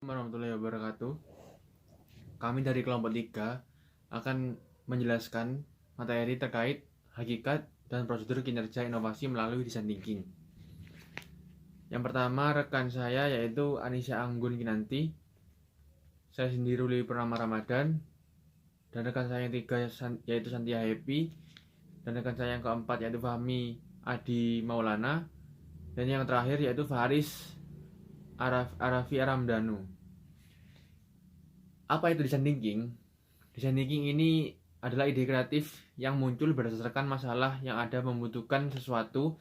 Warahmatullahi wabarakatuh. Kami dari kelompok 3 akan menjelaskan materi terkait hakikat dan prosedur kinerja inovasi melalui design thinking. Yang pertama, rekan saya yaitu Anisha Anggun Kinanti, saya sendiri Ruli Purnama Ramadan, dan rekan saya yang ketiga yaitu Santia Happy, dan rekan saya yang keempat yaitu Fahmi Adi Maulana, dan yang terakhir yaitu Faris Arafi Aramdanu. Apa itu design thinking? Design thinking ini adalah ide kreatif yang muncul berdasarkan masalah yang ada membutuhkan sesuatu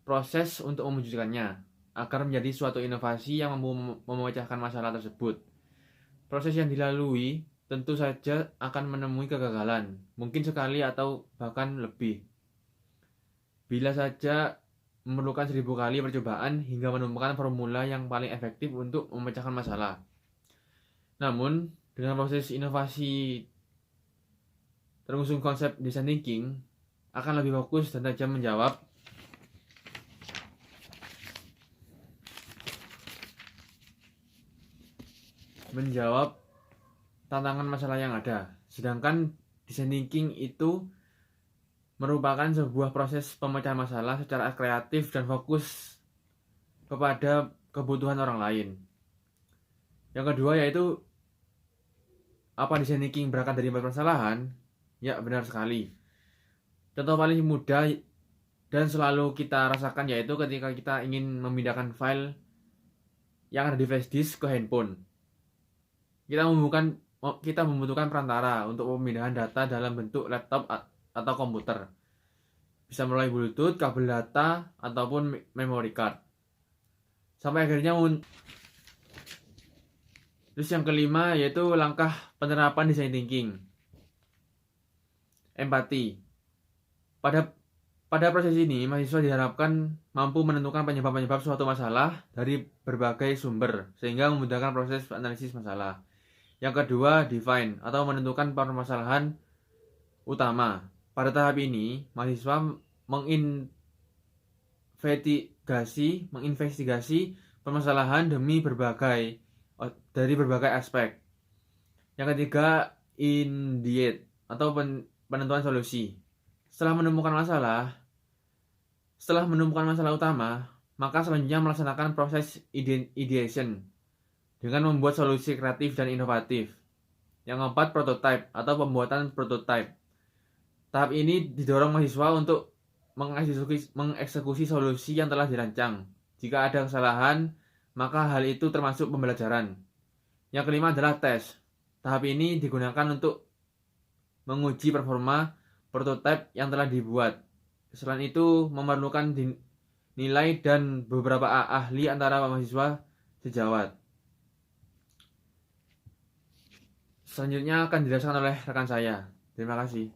proses untuk mewujudkannya agar menjadi suatu inovasi yang mampu memecahkan masalah tersebut. Proses yang dilalui tentu saja akan menemui kegagalan, mungkin sekali atau bahkan lebih. Bila saja memerlukan 1000 kali percobaan hingga menemukan formula yang paling efektif untuk memecahkan masalah. Namun, dengan proses inovasi terusung konsep design thinking akan lebih fokus dan tajam menjawab tantangan masalah yang ada. Sedangkan design thinking itu merupakan sebuah proses pemecahan masalah secara kreatif dan fokus kepada kebutuhan orang lain. Yang kedua yaitu apa design thinking berangkat dari permasalahan? Ya, benar sekali. Contoh paling mudah dan selalu kita rasakan yaitu ketika kita ingin memindahkan file yang ada di flash disk ke handphone. Kita membutuhkan perantara untuk pemindahan data dalam bentuk laptop atau komputer. Bisa melalui Bluetooth, kabel data, ataupun memory card. Sampai akhirnya terus yang kelima yaitu langkah penerapan design thinking. Empati. Pada proses ini, mahasiswa diharapkan mampu menentukan penyebab-penyebab suatu masalah dari berbagai sumber, sehingga memudahkan proses analisis masalah. Yang kedua, define atau menentukan permasalahan utama. Pada tahap ini, mahasiswa menginvestigasi permasalahan dari berbagai aspek. Yang ketiga, ideate atau penentuan solusi. Setelah menemukan masalah utama, maka selanjutnya melaksanakan proses ideation dengan membuat solusi kreatif dan inovatif. Yang keempat, prototype atau pembuatan prototype. Tahap ini didorong mahasiswa untuk mengeksekusi solusi yang telah dirancang. Jika ada kesalahan, maka hal itu termasuk pembelajaran. Yang kelima adalah tes. Tahap ini digunakan untuk menguji performa prototipe yang telah dibuat. Selain itu, memerlukan nilai dan beberapa ahli antara mahasiswa sejawat. Selanjutnya akan dijelaskan oleh rekan saya. Terima kasih.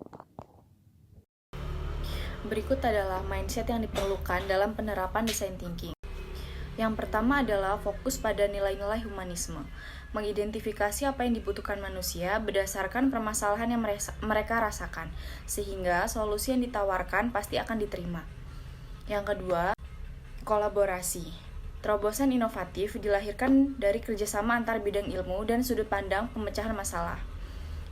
Berikut adalah mindset yang diperlukan dalam penerapan design thinking. Yang pertama adalah fokus pada nilai-nilai humanisme. Mengidentifikasi apa yang dibutuhkan manusia berdasarkan permasalahan yang mereka rasakan, sehingga solusi yang ditawarkan pasti akan diterima. Yang kedua, kolaborasi. Terobosan inovatif dilahirkan dari kerjasama antar bidang ilmu dan sudut pandang pemecahan masalah.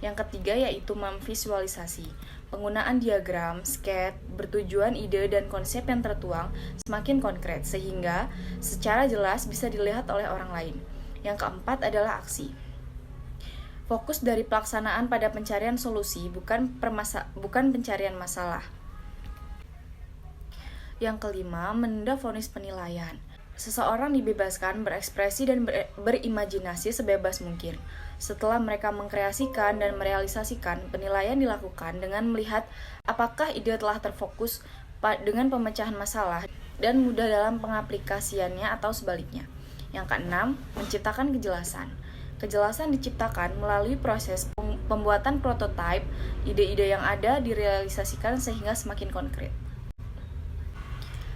Yang ketiga yaitu memvisualisasi. Penggunaan diagram, sketch, bertujuan ide dan konsep yang tertuang semakin konkret sehingga secara jelas bisa dilihat oleh orang lain. Yang keempat adalah aksi. Fokus dari pelaksanaan pada pencarian solusi bukan pencarian masalah. Yang kelima, menunda vonis penilaian. Seseorang dibebaskan berekspresi dan berimajinasi sebebas mungkin. Setelah mereka mengkreasikan dan merealisasikan, penilaian dilakukan dengan melihat apakah ide telah terfokus dengan pemecahan masalah dan mudah dalam pengaplikasiannya atau sebaliknya. Yang keenam, menciptakan kejelasan. Kejelasan diciptakan melalui proses pembuatan prototipe, ide-ide yang ada direalisasikan sehingga semakin konkret.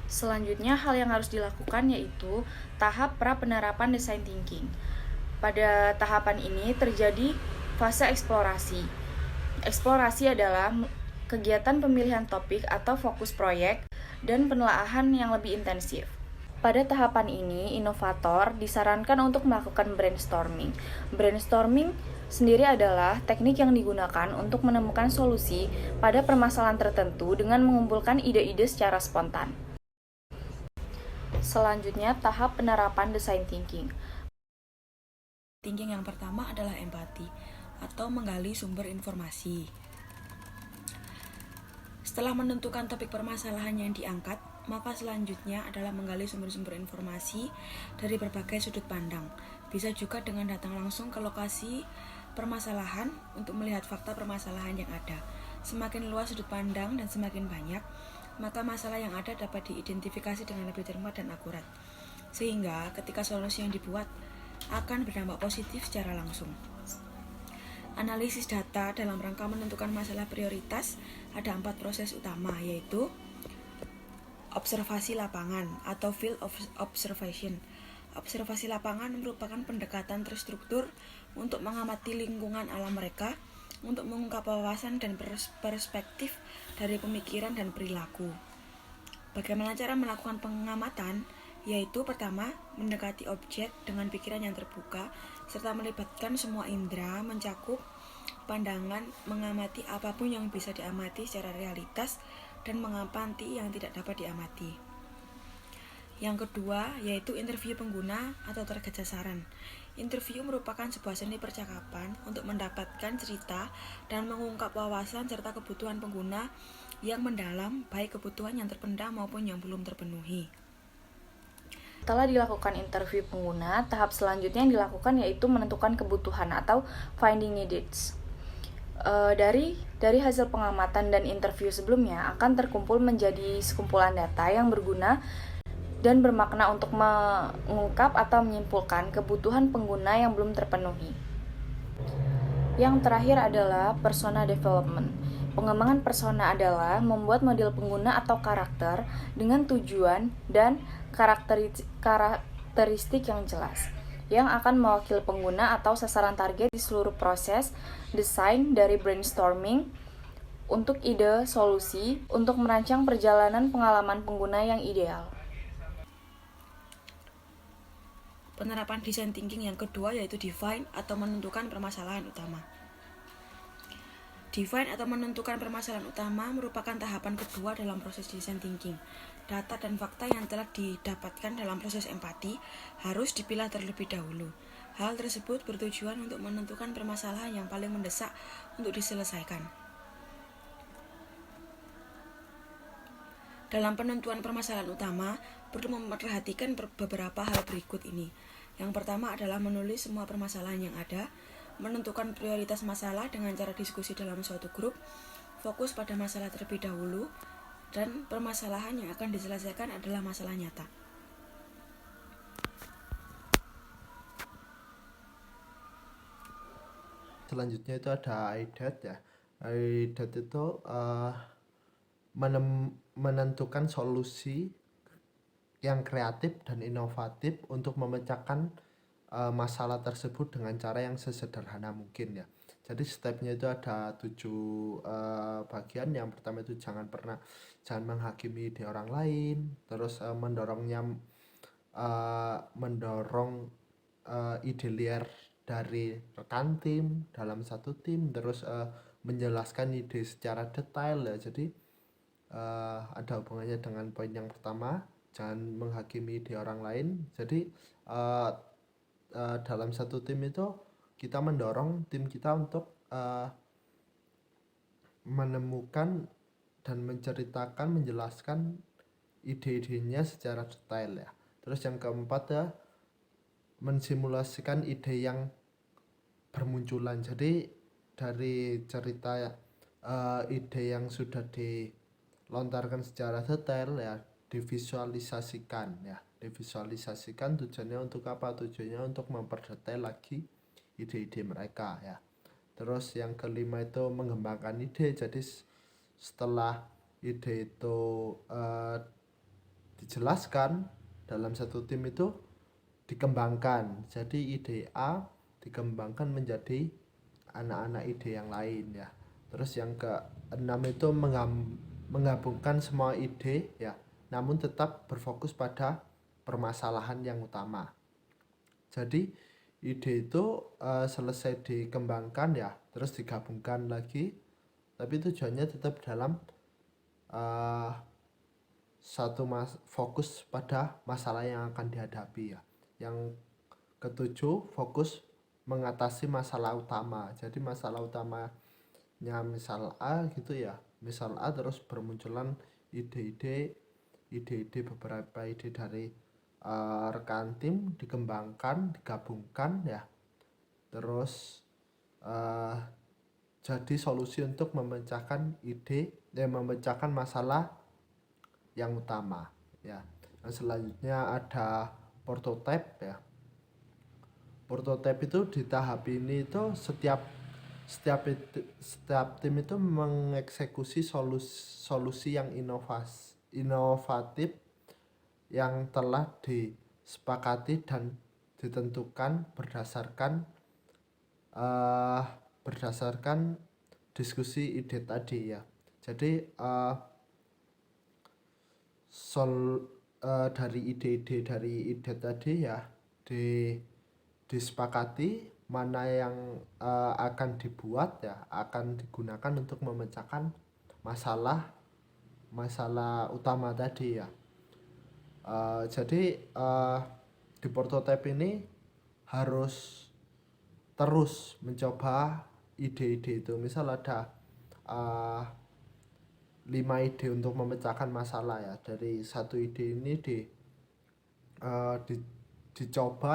Selanjutnya, hal yang harus dilakukan yaitu tahap pra-penerapan design thinking. Pada tahapan ini terjadi fase eksplorasi. Eksplorasi adalah kegiatan pemilihan topik atau fokus proyek dan penelaahan yang lebih intensif. Pada tahapan ini, inovator disarankan untuk melakukan brainstorming. Brainstorming sendiri adalah teknik yang digunakan untuk menemukan solusi pada permasalahan tertentu dengan mengumpulkan ide-ide secara spontan. Selanjutnya, tahap penerapan design thinking. Thinking yang pertama adalah empati atau menggali sumber informasi. Setelah menentukan topik permasalahan yang diangkat, maka selanjutnya adalah menggali sumber-sumber informasi dari berbagai sudut pandang. Bisa juga dengan datang langsung ke lokasi permasalahan untuk melihat fakta permasalahan yang ada. Semakin luas sudut pandang dan semakin banyak, maka masalah yang ada dapat diidentifikasi dengan lebih cermat dan akurat. Sehingga ketika solusi yang dibuat akan berdampak positif secara langsung. Analisis data dalam rangka menentukan masalah prioritas ada 4 proses utama, yaitu observasi lapangan atau field observation. Observasi lapangan merupakan pendekatan terstruktur untuk mengamati lingkungan alam mereka, untuk mengungkap wawasan dan perspektif dari pemikiran dan perilaku. Bagaimana cara melakukan pengamatan? Yaitu pertama, mendekati objek dengan pikiran yang terbuka, serta melibatkan semua indera, mencakup pandangan, mengamati apapun yang bisa diamati secara realitas, dan mengamati yang tidak dapat diamati. Yang kedua, yaitu interview pengguna atau target sasaran. Interview merupakan sebuah seni percakapan untuk mendapatkan cerita dan mengungkap wawasan serta kebutuhan pengguna yang mendalam, baik kebutuhan yang terpendam maupun yang belum terpenuhi. Setelah dilakukan interview pengguna, tahap selanjutnya yang dilakukan yaitu menentukan kebutuhan atau finding needs. Dari hasil pengamatan dan interview sebelumnya akan terkumpul menjadi sekumpulan data yang berguna dan bermakna untuk mengungkap atau menyimpulkan kebutuhan pengguna yang belum terpenuhi. Yang terakhir adalah persona development. Pengembangan persona adalah membuat model pengguna atau karakter dengan tujuan dan karakteristik yang jelas, yang akan mewakili pengguna atau sasaran target di seluruh proses desain dari brainstorming untuk ide solusi untuk merancang perjalanan pengalaman pengguna yang ideal. Penerapan design thinking yang kedua yaitu define atau menentukan permasalahan utama. Define atau menentukan permasalahan utama merupakan tahapan kedua dalam proses design thinking. Data dan fakta yang telah didapatkan dalam proses empati harus dipilah terlebih dahulu. Hal tersebut bertujuan untuk menentukan permasalahan yang paling mendesak untuk diselesaikan. Dalam penentuan permasalahan utama, perlu memperhatikan beberapa hal berikut ini. Yang pertama adalah menulis semua permasalahan yang ada, menentukan prioritas masalah dengan cara diskusi dalam suatu grup, fokus pada masalah terlebih dahulu, dan permasalahan yang akan diselesaikan adalah masalah nyata. Selanjutnya itu ada IDAT ya. IDAT itu menentukan solusi yang kreatif dan inovatif untuk memecahkan masalah tersebut dengan cara yang sesederhana mungkin ya. Jadi stepnya itu ada 7 bagian. Yang pertama itu jangan menghakimi ide orang lain, terus mendorong ide liar dari rekan tim dalam satu tim, terus menjelaskan ide secara detail ya. Jadi ada hubungannya dengan poin yang pertama, jangan menghakimi ide orang lain. Jadi dalam satu tim itu kita mendorong tim kita untuk menemukan dan menjelaskan ide-idenya secara detail ya. Terus yang keempat ya, mensimulasikan ide yang bermunculan. Jadi dari cerita ide yang sudah dilontarkan secara detail ya, divisualisasikan tujuannya untuk apa? Tujuannya untuk memperdetail lagi ide-ide mereka ya. Terus yang kelima itu mengembangkan ide. Jadi setelah ide itu dijelaskan dalam satu tim itu dikembangkan. Jadi ide A dikembangkan menjadi anak-anak ide yang lain ya. Terus yang keenam itu menggabungkan semua ide ya, namun tetap berfokus pada permasalahan yang utama. Jadi ide itu selesai dikembangkan ya, terus digabungkan lagi, tapi tujuannya tetap dalam fokus pada masalah yang akan dihadapi ya. Yang ketujuh, fokus mengatasi masalah utama. Jadi masalah utamanya misal A gitu ya, misal A, terus bermunculan ide-ide beberapa ide dari rekan tim, dikembangkan, digabungkan ya, terus jadi solusi untuk memecahkan masalah yang utama ya. Dan selanjutnya ada prototype ya. Prototype itu di tahap ini itu setiap tim itu mengeksekusi solusi yang inovatif yang telah disepakati dan ditentukan berdasarkan diskusi ide tadi ya. Jadi dari ide tadi ya disepakati mana yang akan dibuat ya, akan digunakan untuk memecahkan masalah utama tadi ya. Jadi di prototype ini harus terus mencoba ide-ide itu. Misal ada 5 ide untuk memecahkan masalah ya. Dari satu ide ini dicoba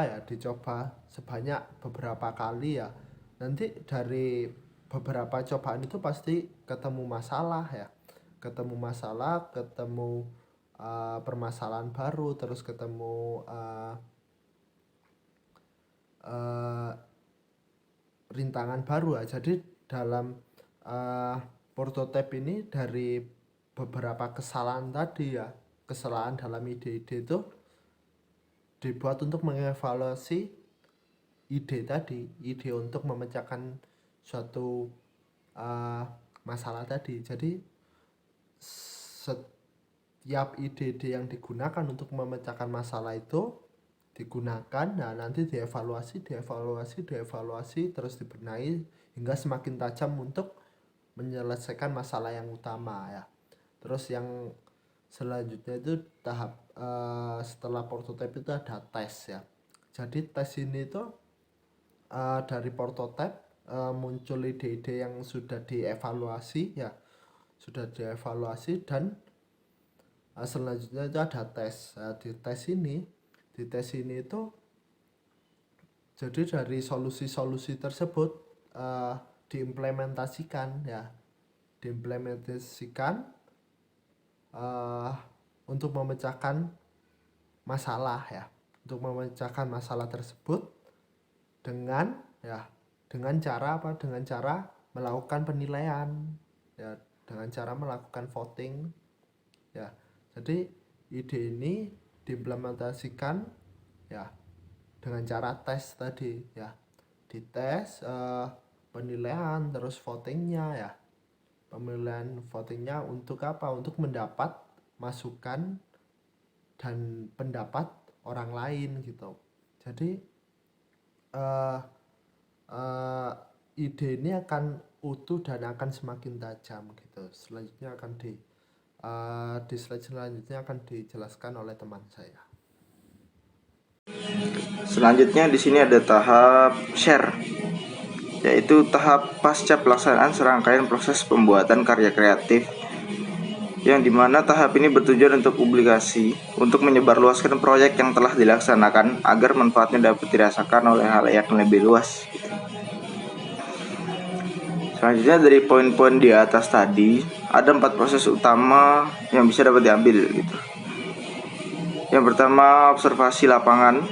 sebanyak beberapa kali ya. Nanti dari beberapa cobaan itu pasti ketemu masalah ya. Ketemu permasalahan baru, terus ketemu rintangan baru ya. Jadi dalam prototype ini dari beberapa kesalahan tadi ya, kesalahan dalam ide-ide itu dibuat untuk mengevaluasi ide untuk memecahkan suatu masalah tadi. Jadi setiap ide-ide yang digunakan untuk memecahkan masalah itu digunakan, nah nanti dievaluasi terus dibenahi hingga semakin tajam untuk menyelesaikan masalah yang utama ya. Terus yang selanjutnya itu tahap setelah prototype itu ada tes ya. Jadi tes ini itu dari prototype muncul ide-ide yang sudah dievaluasi dan selanjutnya itu ada tes. Di tes ini itu jadi dari solusi tersebut diimplementasikan untuk memecahkan masalah ya, untuk memecahkan masalah tersebut dengan cara melakukan penilaian ya, dengan cara melakukan voting ya. Jadi ide ini diimplementasikan ya dengan cara tes tadi ya, dites penilaian terus votingnya ya. Pemilihan votingnya untuk apa? Untuk mendapat masukan dan pendapat orang lain gitu. Jadi ide ini akan utuh dan akan semakin tajam gitu. Selanjutnya akan di slide selanjutnya akan dijelaskan oleh teman saya. Selanjutnya di sini ada tahap share, yaitu tahap pasca pelaksanaan serangkaian proses pembuatan karya kreatif, yang dimana tahap ini bertujuan untuk publikasi, untuk menyebarluaskan proyek yang telah dilaksanakan agar manfaatnya dapat dirasakan oleh halayak yang lebih luas. Selanjutnya dari poin-poin di atas tadi ada 4 proses utama yang bisa dapat diambil gitu. Yang pertama observasi lapangan,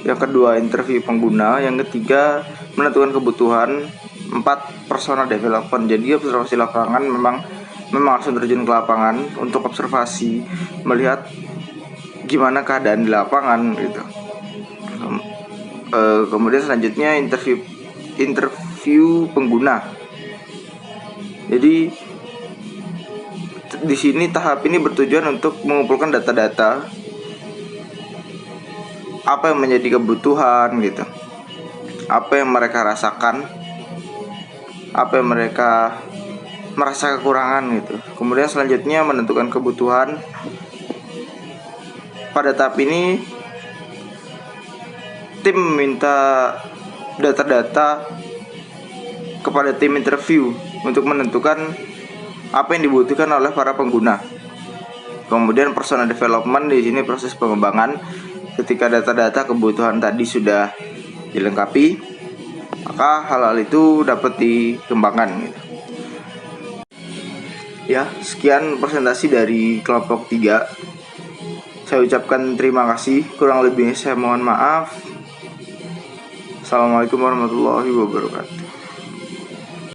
yang kedua interview pengguna, yang ketiga menentukan kebutuhan, 4 persona development. Jadi observasi lapangan memang langsung terjun ke lapangan untuk observasi, melihat gimana keadaan di lapangan gitu. Kemudian selanjutnya interview pengguna. Jadi di sini tahap ini bertujuan untuk mengumpulkan data-data apa yang menjadi kebutuhan gitu, apa yang mereka rasakan, apa yang mereka merasa kekurangan gitu. Kemudian selanjutnya menentukan kebutuhan. Pada tahap ini tim meminta data-data kepada tim interview untuk menentukan apa yang dibutuhkan oleh para pengguna. Kemudian personal development, di sini proses pengembangan. Ketika data-data kebutuhan tadi sudah dilengkapi, maka hal-hal itu dapat dikembangkan gitu. Ya, sekian presentasi dari kelompok 3. Saya ucapkan terima kasih, kurang lebihnya saya mohon maaf. Assalamualaikum warahmatullahi wabarakatuh.